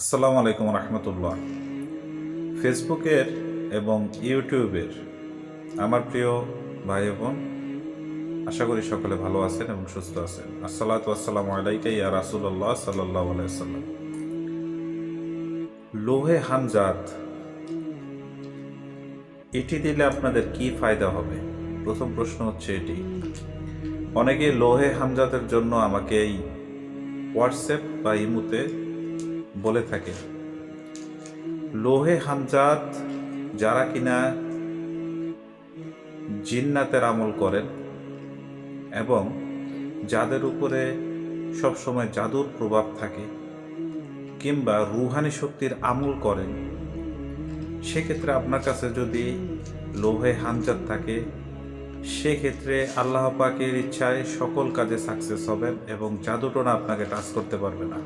আসসালামু আলাইকুম রহমতুল্লাহ। ফেসবুকের এবং ইউটিউবের আমার প্রিয় ভাই বোন, আশা করি সকলে ভালো আছেন এবং সুস্থ আছেন। আসসালাতু আসসালামু আলাইকা ইয়া রাসূলুল্লাহ সাল্লাল্লাহু আলাইহি ওয়াসাল্লাম। লোহে হামজাত এটি দিলে আপনাদের কি ফায়দা হবে? প্রথম প্রশ্ন হচ্ছে এটি। অনেকে লোহে হামজাতের জন্য আমাকে এই হোয়াটসঅ্যাপ বা ইমুতে বলে থাকে। লোহে হামজাত যারা কিনা জিন্নাতের আমল করেন এবং যাদের উপরে সবসময় জাদুর প্রভাব থাকে কিংবা রুহানি শক্তির আমল করেন, সেক্ষেত্রে আপনার কাছে যদি লোহে হামজাত থাকে, সেক্ষেত্রে আল্লাহ পাকের ইচ্ছায় সকল কাজে সাকসেস হবেন এবং জাদুটোনা আপনাকে টাচ করতে পারবে না।